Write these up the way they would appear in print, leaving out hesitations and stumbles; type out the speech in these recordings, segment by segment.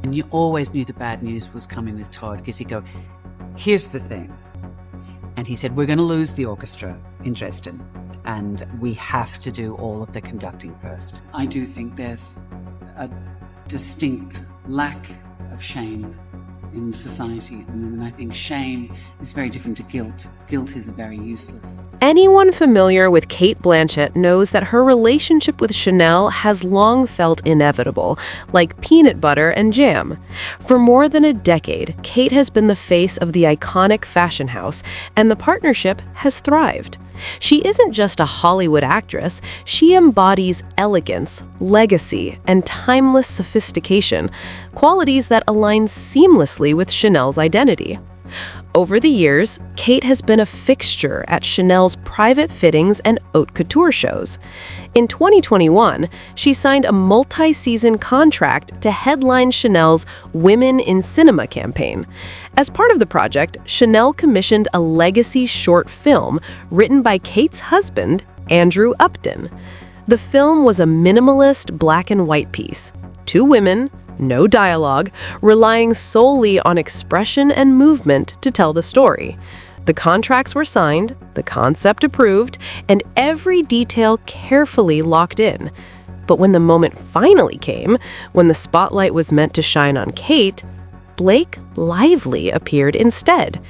And you always knew the bad news was coming with Todd, because he'd go, here's the thing. And he said, we're going to lose the orchestra in Dresden, and we have to do all of the conducting first. I do think there's a distinct lack of shame in society at the moment. I think shame is very different to guilt. Guilt is very useless. Anyone familiar with Cate Blanchett knows that her relationship with Chanel has long felt inevitable, like peanut butter and jam. For more than a decade, Cate has been the face of the iconic fashion house, and the partnership has thrived. She isn't just a Hollywood actress, she embodies elegance, legacy, and timeless sophistication, qualities that align seamlessly with Chanel's identity. Over the years, Cate has been a fixture at Chanel's private fittings and haute couture shows. In 2021, she signed a multi-season contract to headline Chanel's Women in Cinema campaign. As part of the project, Chanel commissioned a legacy short film written by Cate's husband, Andrew Upton. The film was a minimalist black and white piece. Two women, no dialogue, relying solely on expression and movement to tell the story. The contracts were signed, the concept approved, and every detail carefully locked in. But when the moment finally came, when the spotlight was meant to shine on Cate, Blake Lively appeared instead.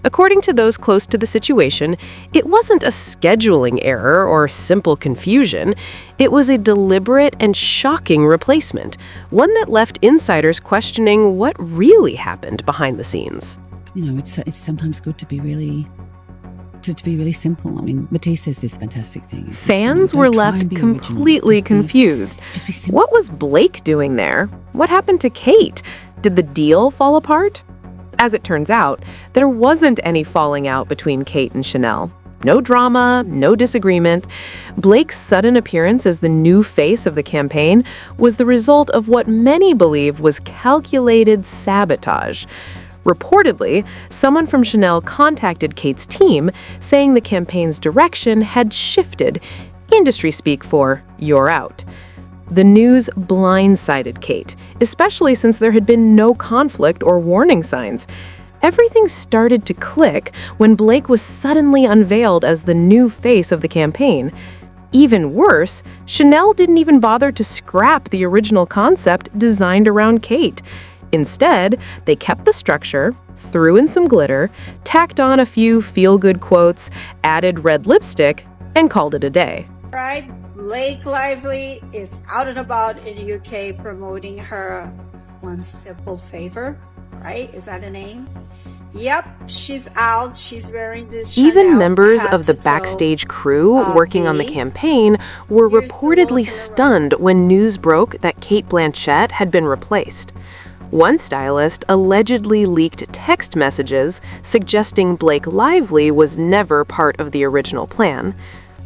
According to those close to the situation, it wasn't a scheduling error or simple confusion. It was a deliberate and shocking replacement, one that left insiders questioning what really happened behind the scenes. You know, it's sometimes good to be really simple. I mean, Matisse says this fantastic thing. Fans were left completely confused. Just be simple. What was Blake doing there? What happened to Cate? Did the deal fall apart? As it turns out, there wasn't any falling out between Cate and Chanel. No drama, no disagreement. Blake's sudden appearance as the new face of the campaign was the result of what many believe was calculated sabotage. Reportedly, someone from Chanel contacted Cate's team, saying the campaign's direction had shifted, industry speak for "you're out." The news blindsided Cate, especially since there had been no conflict or warning signs. Everything started to click when Blake was suddenly unveiled as the new face of the campaign. Even worse, Chanel didn't even bother to scrap the original concept designed around Cate. Instead, they kept the structure, threw in some glitter, tacked on a few feel-good quotes, added red lipstick, and called it a day. Right? Blake Lively is out and about in the UK promoting her One Simple Favor, right? Is that the name? Yep, she's out. She's wearing this Even Chanel members of the head-to-toe backstage crew working on the V. campaign were Here's the reportedly look stunned when news broke that Cate Blanchett had been replaced. One stylist allegedly leaked text messages suggesting Blake Lively was never part of the original plan.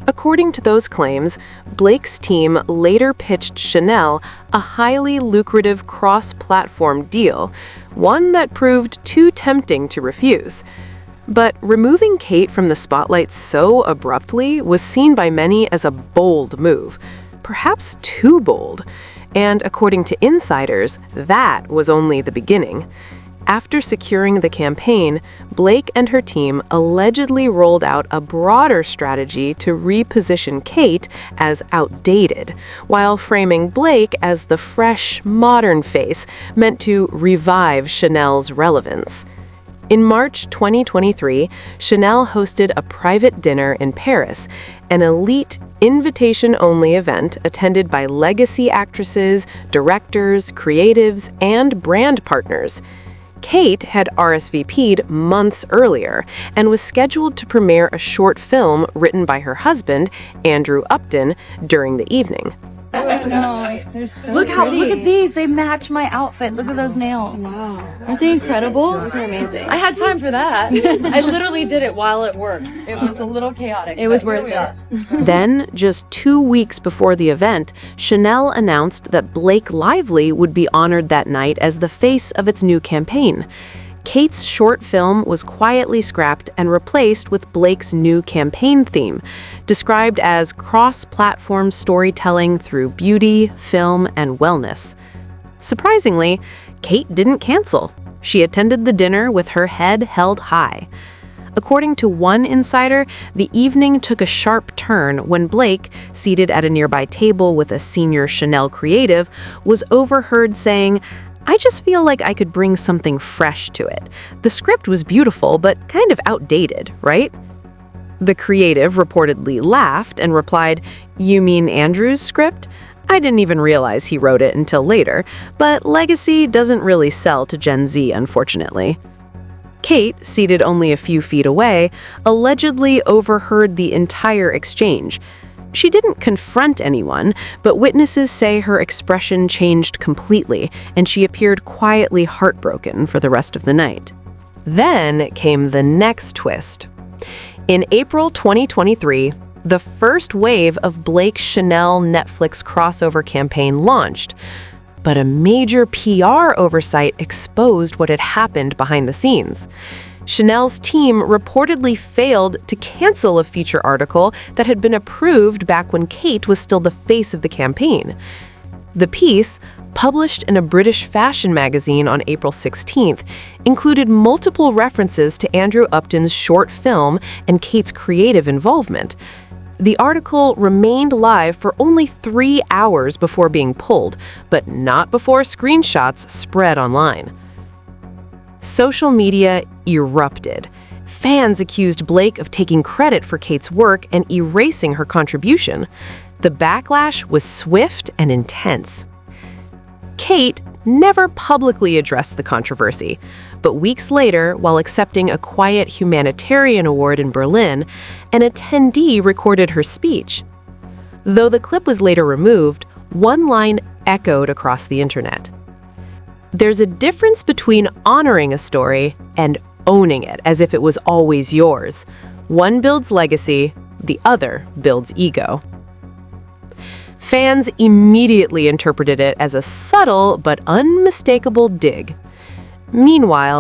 According to those claims, Blake's team later pitched Chanel a highly lucrative cross-platform deal, one that proved too tempting to refuse. But removing Cate from the spotlight so abruptly was seen by many as a bold move, perhaps too bold. And according to insiders, that was only the beginning. After securing the campaign, Blake and her team allegedly rolled out a broader strategy to reposition Cate as outdated, while framing Blake as the fresh, modern face meant to revive Chanel's relevance. In March 2023, Chanel hosted a private dinner in Paris, an elite, invitation-only event attended by legacy actresses, directors, creatives, and brand partners. Cate had RSVP'd months earlier and was scheduled to premiere a short film written by her husband, Andrew Upton, during the evening. No, they're so look at these. They match my outfit. Look at those nails. Wow. Aren't they incredible? Those are amazing. I had time for that. I literally did it while it worked. It was a little chaotic. It was worth it. Then, just 2 weeks before the event, Chanel announced that Blake Lively would be honored that night as the face of its new campaign. Cate's short film was quietly scrapped and replaced with Blake's new campaign theme, described as cross-platform storytelling through beauty, film, and wellness. Surprisingly, Kate didn't cancel. She attended the dinner with her head held high. According to one insider, the evening took a sharp turn when Blake, seated at a nearby table with a senior Chanel creative, was overheard saying, "I just feel like I could bring something fresh to it. The script was beautiful, but kind of outdated, right?" The creative reportedly laughed and replied, "You mean Andrew's script? I didn't even realize he wrote it until later, but legacy doesn't really sell to Gen Z, unfortunately." Kate, seated only a few feet away, allegedly overheard the entire exchange. She didn't confront anyone, but witnesses say her expression changed completely, and she appeared quietly heartbroken for the rest of the night. Then came the next twist. In April 2023, the first wave of Blake's Chanel Netflix crossover campaign launched, but a major PR oversight exposed what had happened behind the scenes. Chanel's team reportedly failed to cancel a feature article that had been approved back when Kate was still the face of the campaign. The piece, published in a British fashion magazine on April 16th, included multiple references to Andrew Upton's short film and Kate's creative involvement. The article remained live for only 3 hours before being pulled, but not before screenshots spread online. Social media erupted. Fans accused Blake of taking credit for Kate's work and erasing her contribution. The backlash was swift and intense. Kate never publicly addressed the controversy, but weeks later, while accepting a quiet humanitarian award in Berlin, an attendee recorded her speech. Though the clip was later removed, one line echoed across the internet. There's a difference between honoring a story and owning it as if it was always yours. One builds legacy, the other builds ego. Fans immediately interpreted it as a subtle but unmistakable dig. Meanwhile,